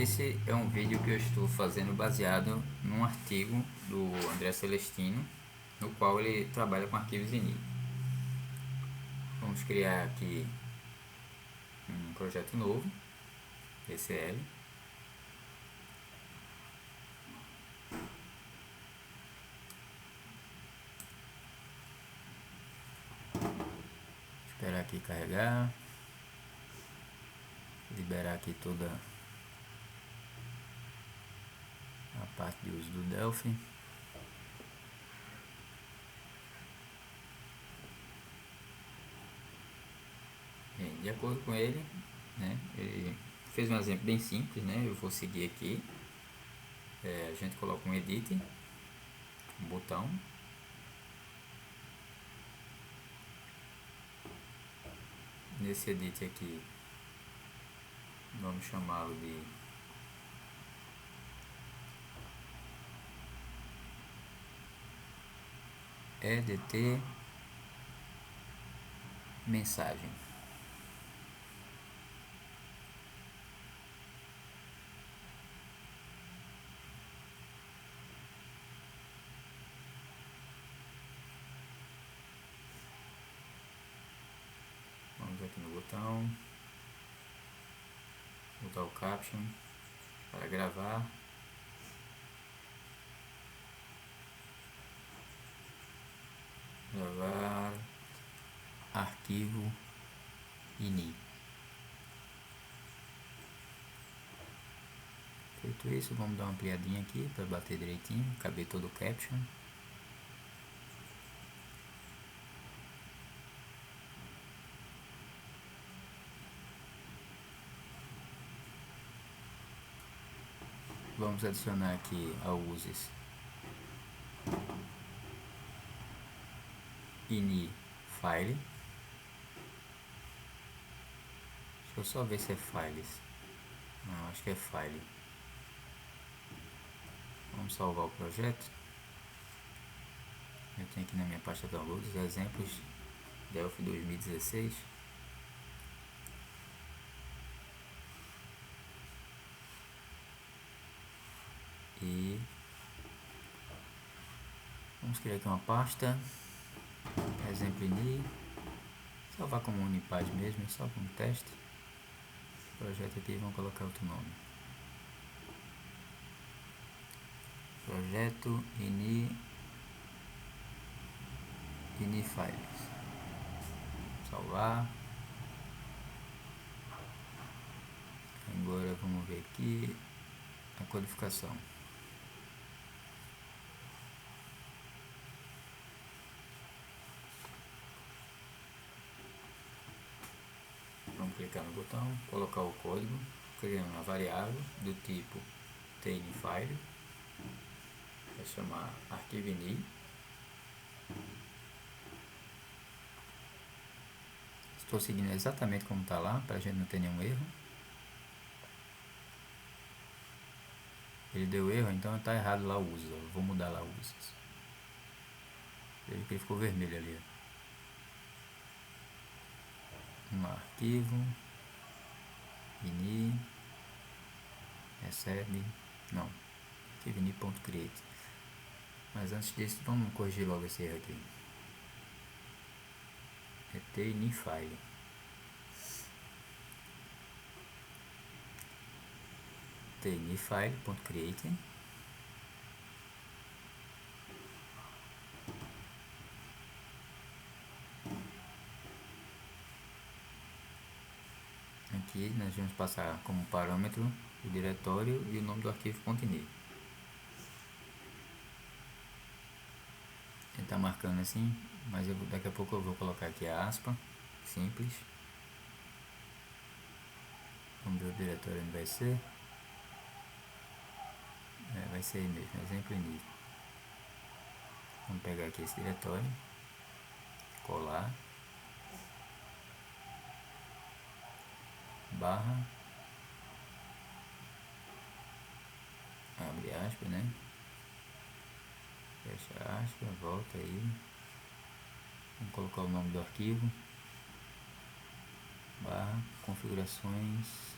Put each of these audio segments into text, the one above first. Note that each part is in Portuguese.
Esse é um vídeo que eu estou fazendo baseado num artigo do André Celestino, no qual ele trabalha com arquivos INI. Vamos criar aqui um projeto novo, ECL. Esperar aqui carregar, liberar aqui toda a parte de uso do Delphi. Bem, de acordo com ele, ele fez um exemplo bem simples, eu vou seguir aqui. A gente coloca um edit, um botão, nesse edit aqui vamos chamá-lo de EDT mensagem. Vamos aqui no botão, botar o caption para gravar. Gravar arquivo INI. Feito isso, vamos dar uma ampliadinha aqui para bater direitinho, caber todo o caption. Vamos adicionar aqui ao uses ini file. Deixa eu só ver se é files. Não, acho que é file. Vamos salvar o projeto. Eu tenho aqui na minha pasta downloads exemplos Delphi 2016. E vamos criar aqui uma pasta, exemplo ini, salvar como Unipad mesmo, só como teste. Projeto aqui, vamos colocar outro nome. Projeto ini files. Salvar. Agora vamos ver aqui a codificação. Vamos clicar no botão, colocar o código, criando uma variável do tipo TinyFile, vai chamar arquivo ini. Estou seguindo exatamente como está lá, para a gente não ter nenhum erro. Ele deu erro, então está errado lá o uso. Vou mudar lá o uso. Veja que ele ficou vermelho ali. Um arquivo ini recebe, não, arquivo ini.create. Mas antes disso, vamos corrigir logo esse erro aqui. É TinyFile. TinyFile.create. Aqui nós vamos passar como parâmetro o diretório e o nome do arquivo .ini. Ele está marcando assim, mas daqui a pouco eu vou colocar aqui a aspa, simples. Vamos ver o diretório onde vai ser. Vai ser aí mesmo, exemplo ini. Vamos pegar aqui esse diretório, colar, barra, abre aspas, fecha aspas, volta aí, vamos colocar o nome do arquivo, barra, configurações,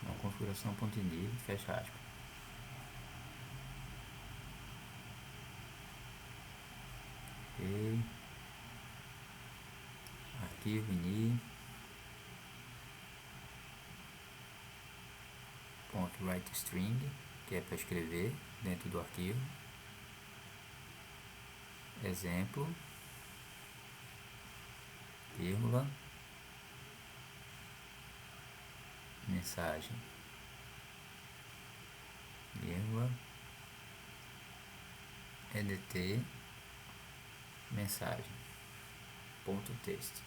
Uma configuração.ini, fecha aspas. Ok. Arquivo ini. .write string, que é para escrever dentro do arquivo. Exemplo, vírgula, mensagem, vírgula, edt, mensagem, ponto texto.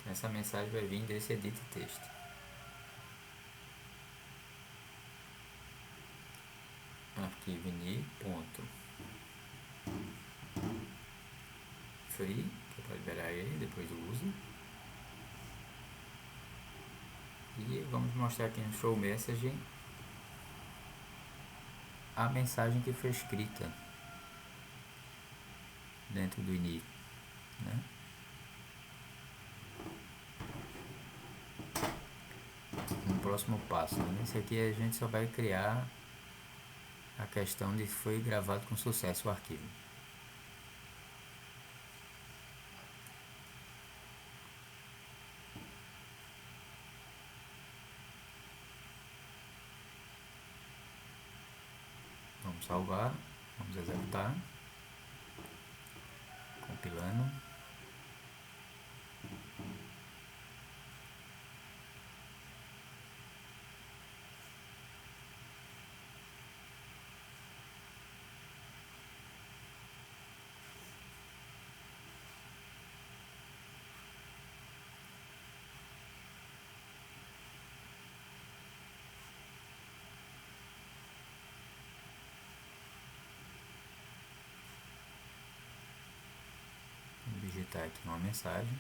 Então, essa mensagem vai vir desse edit texto. Arquivo ini, ponto, free, que é para liberar ele depois do uso. E vamos mostrar aqui no show message a mensagem que foi escrita dentro do ini, né? No próximo passo, né? Nesse aqui a gente só vai criar a questão de foi gravado com sucesso o arquivo. Vamos salvar, vamos executar, compilando. Digitar aqui uma mensagem,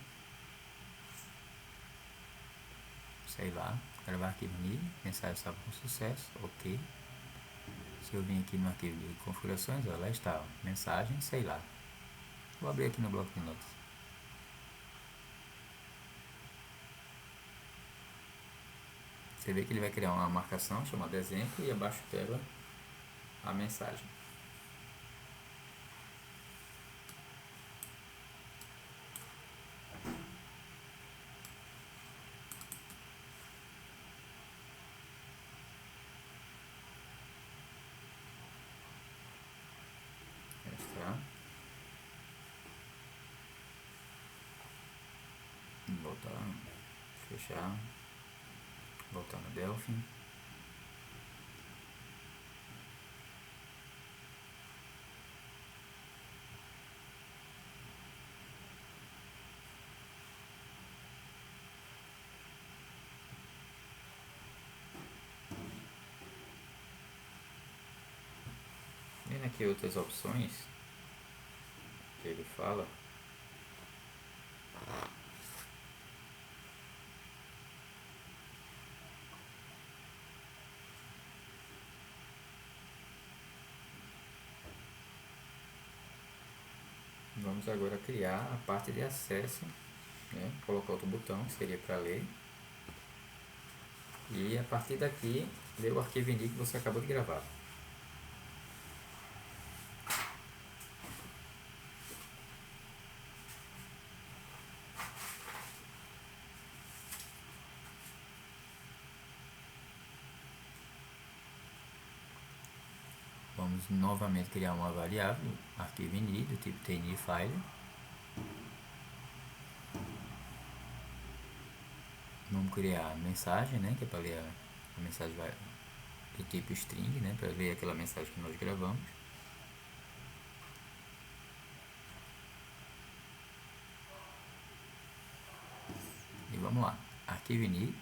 sei lá, gravar arquivo ini, mensagem salva com sucesso, ok. Se eu vim aqui no arquivo de configurações, ó, lá está, ó, mensagem, sei lá. Vou abrir aqui no bloco de notas. Você vê que ele vai criar uma marcação chamada exemplo e abaixo dela a mensagem. Voltar, fechar, voltar no Delphi. Vendo aqui outras opções que ele fala. Vamos agora criar a parte de acesso, né? Colocar outro botão que seria para ler. E a partir daqui, ler o arquivo ini que você acabou de gravar. Vamos novamente criar uma variável, arquivo ini, do tipo tinifile. Vamos criar a mensagem, né, que é para ler a mensagem do tipo string, né, para ler aquela mensagem que nós gravamos. E vamos lá, arquivo ini,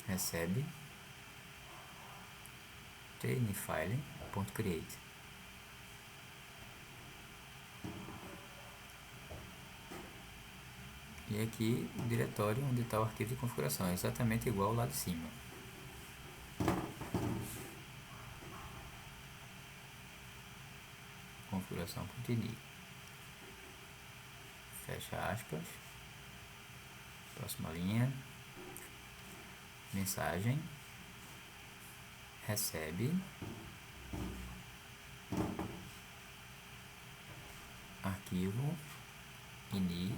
recebe tinifile.create. E aqui o diretório onde está o arquivo de configuração, é exatamente igual lá de cima. Configuração.ini. fecha aspas, próxima linha, mensagem, recebe, arquivo, ini,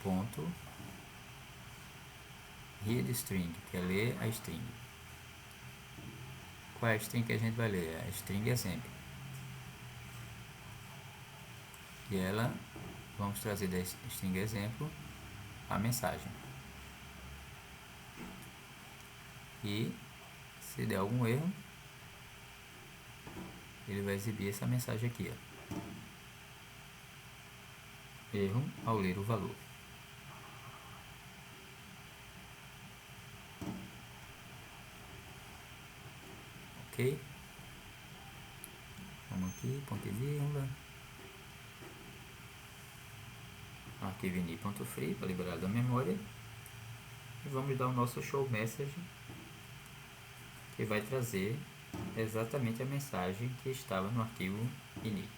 ponto, read string, que é ler a string. Qual é a string que a gente vai ler? A string exemplo. E ela, vamos trazer da string exemplo a mensagem. E se der algum erro, ele vai exibir essa mensagem aqui, ó. Erro ao ler o valor. Ok? Vamos aqui, ponto e vírgula. Arquivo ini.free para liberar da memória. E vamos dar o nosso show message, que vai trazer exatamente a mensagem que estava no arquivo ini.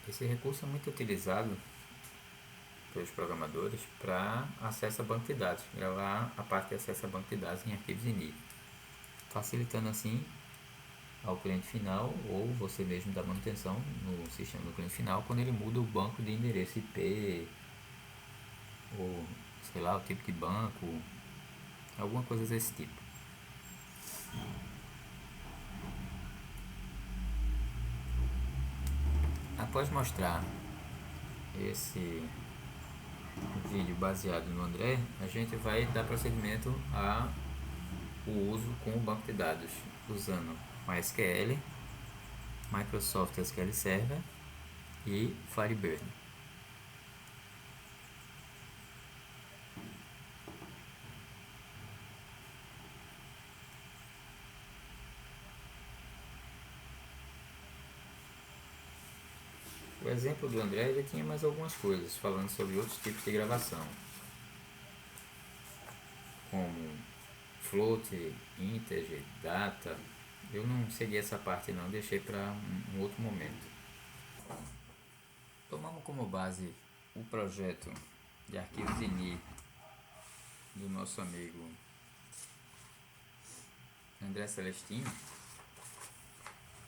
Esse recurso é muito utilizado pelos programadores para acesso a banco de dados, gravar a parte de acesso a banco de dados em arquivos ini, facilitando assim ao cliente final ou você mesmo dar manutenção no sistema do cliente final quando ele muda o banco de endereço IP ou sei lá, o tipo de banco, alguma coisa desse tipo. Após mostrar esse vídeo baseado no André, a gente vai dar prosseguimento ao uso com o banco de dados usando MySQL, Microsoft SQL Server e Firebird. O exemplo do André ele tinha mais algumas coisas, falando sobre outros tipos de gravação, como float, integer, data. Eu não segui essa parte não, deixei para um outro momento. Tomamos como base o projeto de arquivos ini do nosso amigo André Celestino.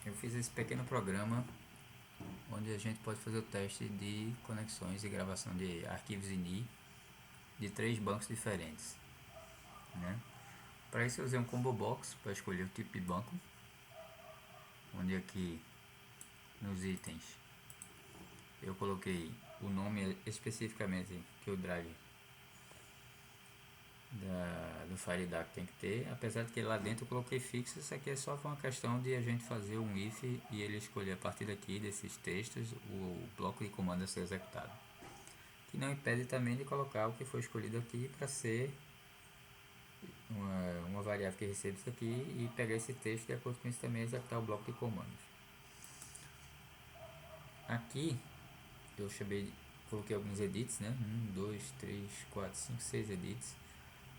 Eu fiz esse pequeno programa onde a gente pode fazer o teste de conexões e gravação de arquivos ini de 3 bancos diferentes, né? Para isso eu usei um combo box para escolher o tipo de banco, onde aqui nos itens eu coloquei o nome especificamente que o drive do FireDAC tem que ter, apesar de que lá dentro eu coloquei fixo. Isso aqui é só uma questão de a gente fazer um if e ele escolher a partir daqui desses textos o bloco de comando a ser executado, que não impede também de colocar o que foi escolhido aqui para ser uma variável que recebe isso aqui e pegar esse texto de acordo com isso também executar o bloco de comandos. Aqui eu coloquei alguns edits, né? 1, 2, 3, 4, 5, 6 edits.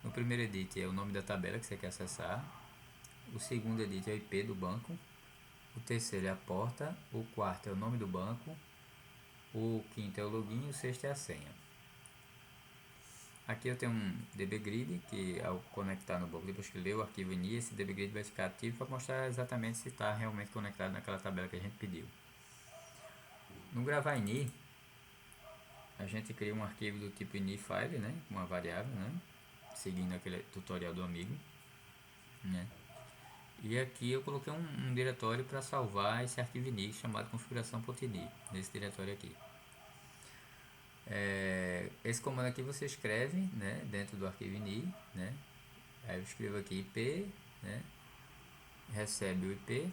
No primeiro edit é o nome da tabela que você quer acessar. O segundo edit é o IP do banco. O terceiro é a porta. O quarto é o nome do banco. O quinto é o login. E o sexto é a senha. Aqui eu tenho um dbgrid que ao conectar no banco, depois que ler o arquivo ini, esse dbgrid vai ficar ativo para mostrar exatamente se está realmente conectado naquela tabela que a gente pediu. No gravar ini, a gente cria um arquivo do tipo ini_file, né, uma variável, né, seguindo aquele tutorial do amigo, né. E aqui eu coloquei um diretório para salvar esse arquivo ini chamado configuração.ini, nesse diretório aqui. Esse comando aqui você escreve, né, dentro do arquivo ini, né. Aí eu escrevo aqui IP, né, recebe o IP,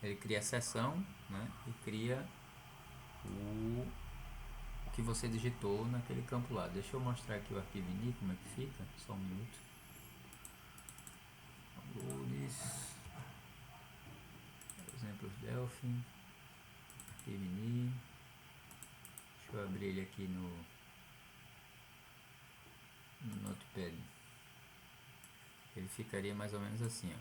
ele cria a sessão, né, e cria que você digitou naquele campo lá. Deixa eu mostrar aqui o arquivo ini, como é que fica, só um minuto. Uploads, exemplos Delphi, arquivo ini. Deixa eu abrir ele aqui no Notepad. Ele ficaria mais ou menos assim, ó.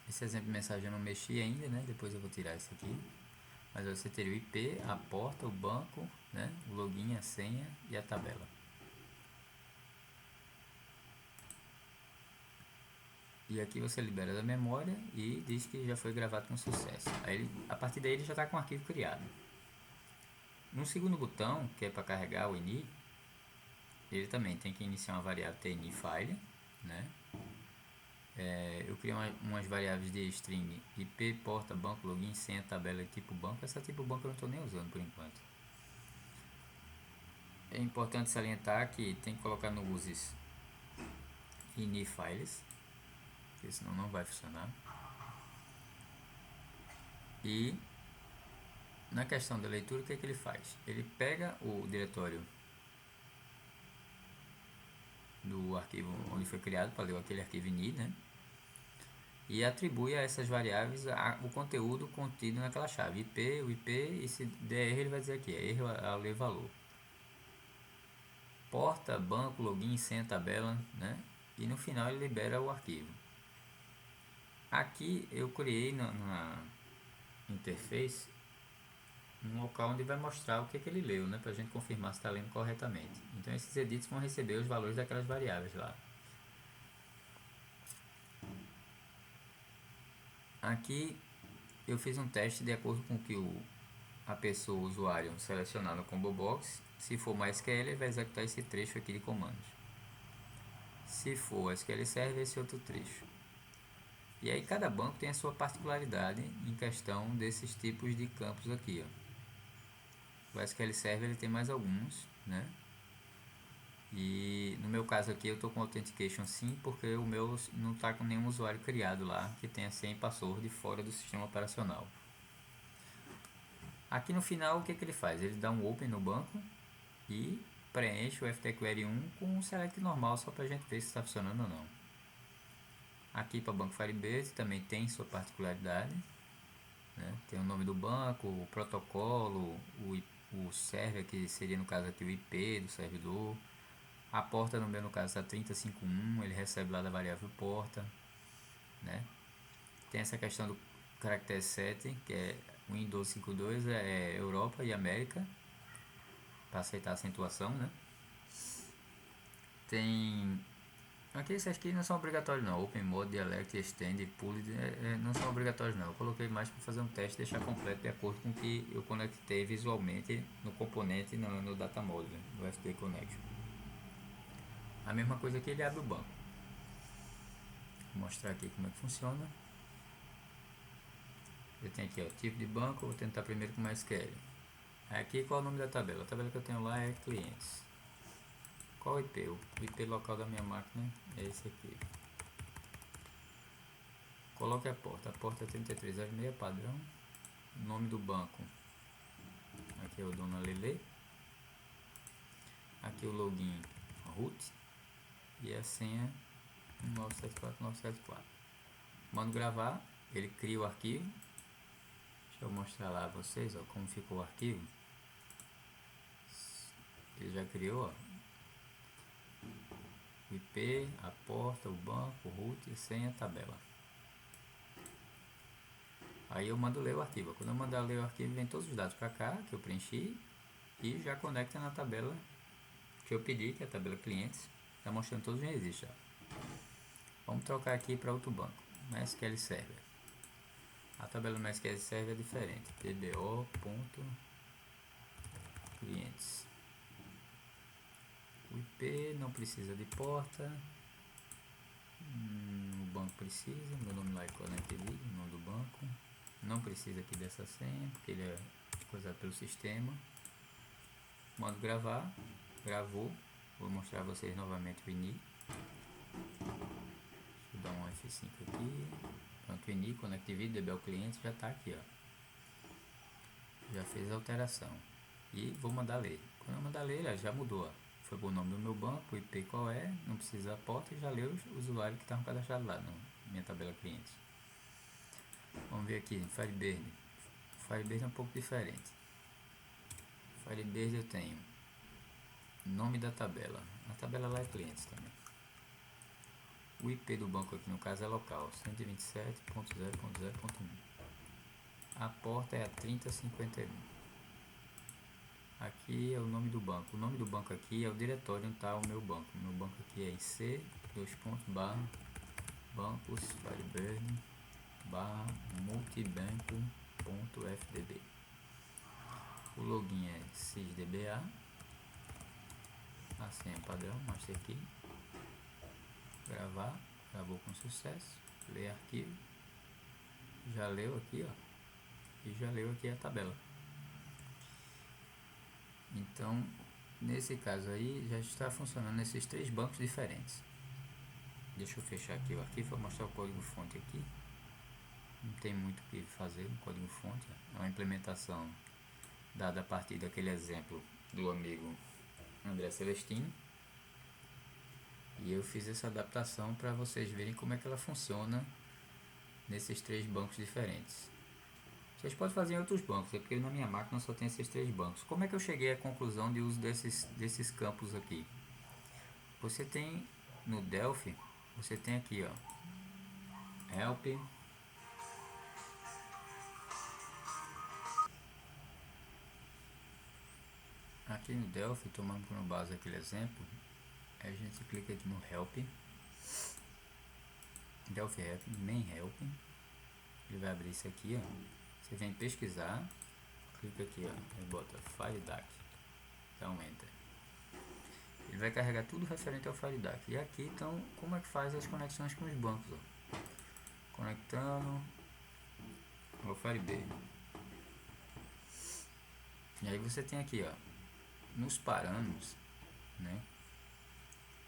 Esse exemplo de mensagem eu não mexi ainda, né? Depois eu vou tirar isso aqui. Mas você teria o IP, a porta, o banco, né? O login, a senha e a tabela. E aqui você libera da memória e diz que já foi gravado com sucesso. Aí, a partir daí ele já está com o arquivo criado. No segundo botão, que é para carregar o ini, ele também tem que iniciar uma variável tNiFile, né? Eu criei umas variáveis de string IP, porta, banco, login, senha, tabela e tipo banco. Essa tipo banco eu não estou nem usando por enquanto. É importante salientar que tem que colocar no uses ini-files, porque senão não vai funcionar. E na questão da leitura, o que é que ele faz? Ele pega o diretório do arquivo onde foi criado, para ler aquele arquivo ini, né? E atribui a essas variáveis o conteúdo contido naquela chave, IP, o IP, e se der erro ele vai dizer aqui, é erro ao ler valor. Porta, banco, login, senha, tabela, né? E no final ele libera o arquivo. Aqui eu criei na interface um local onde vai mostrar o que ele leu, né? Para a gente confirmar se está lendo corretamente. Então esses edits vão receber os valores daquelas variáveis lá. Aqui eu fiz um teste de acordo com o que a pessoa, o usuário, selecionar no combo box. Se for MySQL, ele vai executar esse trecho aqui de comandos. Se for SQL Server, esse outro trecho. E aí cada banco tem a sua particularidade em questão desses tipos de campos aqui, ó. O SQL Server ele tem mais alguns, né? E no meu caso aqui eu estou com Authentication sim, porque o meu não está com nenhum usuário criado lá que tenha senha e password fora do sistema operacional. Aqui no final o que ele faz? Ele dá um open no banco e preenche o ftQuery 1 com um select normal, só para a gente ver se está funcionando ou não. Aqui para o banco Firebase também tem sua particularidade, né? Tem o nome do banco, o protocolo, o server, que seria no caso aqui o IP do servidor. A porta no meu no caso está 3051, ele recebe lá da variável porta, né? Tem essa questão do caractere set, que é Windows 52 é Europa e América, para aceitar a acentuação, né? Tem aqui esses aqui não são obrigatórios não, Open Mode, Dialect, Extend, Pulled, não são obrigatórios não. Eu coloquei mais para fazer um teste e deixar completo de acordo com o que eu conectei visualmente no componente no Data Module, no SD Connection. A mesma coisa que ele abre o banco. Vou mostrar aqui como é que funciona. Eu tenho aqui, ó, tipo de banco, vou tentar primeiro com MySQL. Aqui qual é o nome da tabela? A tabela que eu tenho lá é clientes. Qual o IP? O IP local da minha máquina é esse aqui. Coloque a porta é 3306 padrão. Nome do banco, aqui é o Dona Lele. Aqui o login root e a senha 974. Mando gravar, ele cria o arquivo. Deixa eu mostrar lá a vocês, ó, como ficou o arquivo. Ele já criou, ó, o IP, a porta, o banco, o root, a senha, a tabela. Aí eu mando ler o arquivo. Quando eu mandar ler o arquivo, vem todos os dados para cá, que eu preenchi, e já conecta na tabela que eu pedi, que é a tabela clientes. Está mostrando todos os registros já. Vamos trocar aqui para outro banco, MySQL Server. A tabela do MySQL Server é diferente, tbo.clientes. O IP não precisa de porta. O banco precisa, meu nome lá é ConnectLid, o nome do banco. Não precisa aqui dessa senha, porque ele é coisado pelo sistema. Mando gravar, gravou. Vou mostrar a vocês novamente o ini. Deixa eu dar um F5 aqui. Pronto, o ini, ConnectLid, DB ao cliente, já está aqui, ó. Já fez a alteração. E vou mandar ler. Quando eu mandar ler, ele já mudou. Foi o nome do meu banco, o IP qual é, não precisa da porta e já leu os usuários que estavam cadastrados lá na minha tabela clientes. Vamos ver aqui, Firebird. Firebird é um pouco diferente. Firebird eu tenho nome da tabela. A tabela lá é clientes também. O IP do banco aqui no caso é local, 127.0.0.1. A porta é a 3051. Aqui é o nome do banco. O nome do banco aqui é o diretório onde está o meu banco. O meu banco aqui é em C, bancos, Firebird, multibanco.fdb. O login é sysdba. A senha padrão, master key. Gravar, gravou com sucesso. Ler arquivo. Já leu aqui, ó. E já leu aqui a tabela. Então, nesse caso aí, já está funcionando nesses 3 bancos diferentes. Deixa eu fechar aqui o arquivo para mostrar o código fonte aqui. Não tem muito o que fazer no código fonte. É uma implementação dada a partir daquele exemplo do amigo André Celestino. E eu fiz essa adaptação para vocês verem como é que ela funciona nesses 3 bancos diferentes. Vocês podem fazer em outros bancos, é porque na minha máquina só tem esses 3 bancos. Como é que eu cheguei à conclusão de uso desses campos aqui? Você tem no Delphi, você tem aqui, ó, help, aqui no Delphi, tomando como base aquele exemplo, a gente clica aqui no help, Delphi help, main help, ele vai abrir isso aqui, ó. Você vem pesquisar, clica aqui, ó, e bota FireDAC, dá um enter. Ele vai carregar tudo referente ao FireDAC. E aqui então como é que faz as conexões com os bancos, ó. Conectando ao Firebird. E aí você tem aqui, ó, nos parâmetros, né?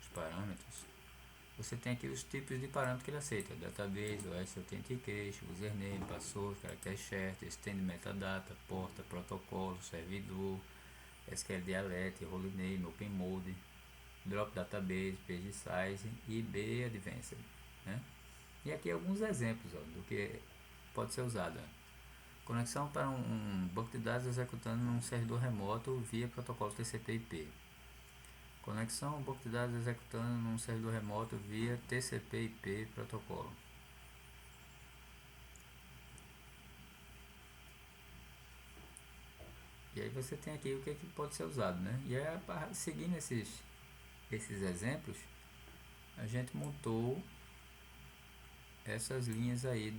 Os parâmetros. Você tem aqui os tipos de parâmetros que ele aceita: database, OS Authentication, username, password, character chart, extend metadata, porta, protocolo, servidor, SQL alert, role name, open mode, drop database, page size e B advanced, né? E aqui alguns exemplos, ó, do que pode ser usado. Conexão para um banco de dados executando num servidor remoto via protocolo TCP/IP. Conexão ao banco de dados executando num servidor remoto via TCP/IP protocolo. E aí você tem aqui o que pode ser usado, né? E aí, seguindo esses exemplos, a gente montou essas linhas aí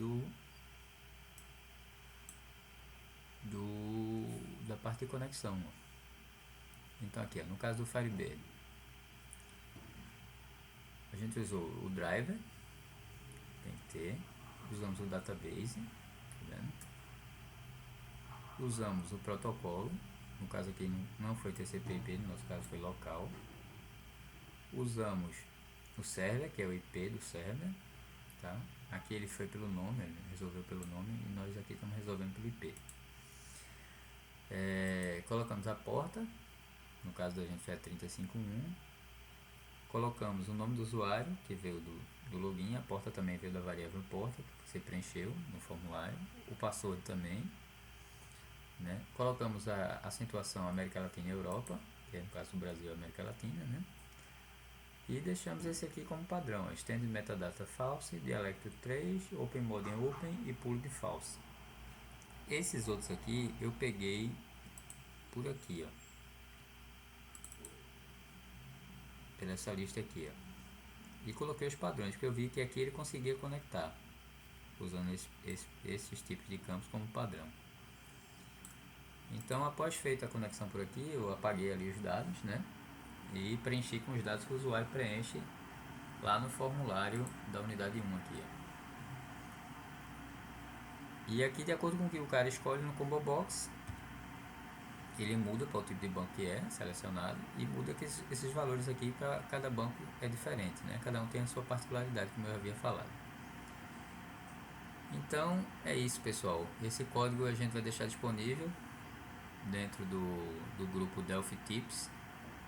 da parte de conexão. Então aqui, ó, no caso do Firebird, a gente usou o driver, tem que ter, usamos o database, tá vendo? Usamos o protocolo, no caso aqui não foi TCP/IP, no nosso caso foi local. Usamos o server, que é o IP do server, tá? Aqui ele foi pelo nome, ele resolveu pelo nome, e nós aqui estamos resolvendo pelo IP. Colocamos a porta, no caso da gente é 3051. Colocamos o nome do usuário, que veio do login, a porta também veio da variável porta, que você preencheu no formulário, o password também, né? Colocamos a acentuação América Latina e Europa, que é no caso do Brasil América Latina, né? E deixamos esse aqui como padrão: extend metadata false, dialecto 3, open mode open e pull de false. Esses outros aqui eu peguei por aqui, ó, pela essa lista aqui, ó, e coloquei os padrões, porque eu vi que aqui ele conseguia conectar usando esses tipos de campos como padrão. Então, após feita a conexão por aqui, eu apaguei ali os dados, né, e preenchi com os dados que o usuário preenche lá no formulário da unidade 1 aqui, ó. E aqui, de acordo com o que o cara escolhe no Combo Box, ele muda para o tipo de banco que é selecionado e muda que esses valores aqui para cada banco é diferente, né? Cada um tem a sua particularidade, como eu havia falado. Então é isso, pessoal. Esse código a gente vai deixar disponível dentro do grupo Delphi Tips.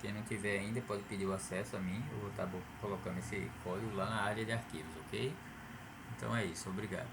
Quem não tiver ainda pode pedir o acesso a mim. Eu vou estar colocando esse código lá na área de arquivos, ok? Então é isso, obrigado.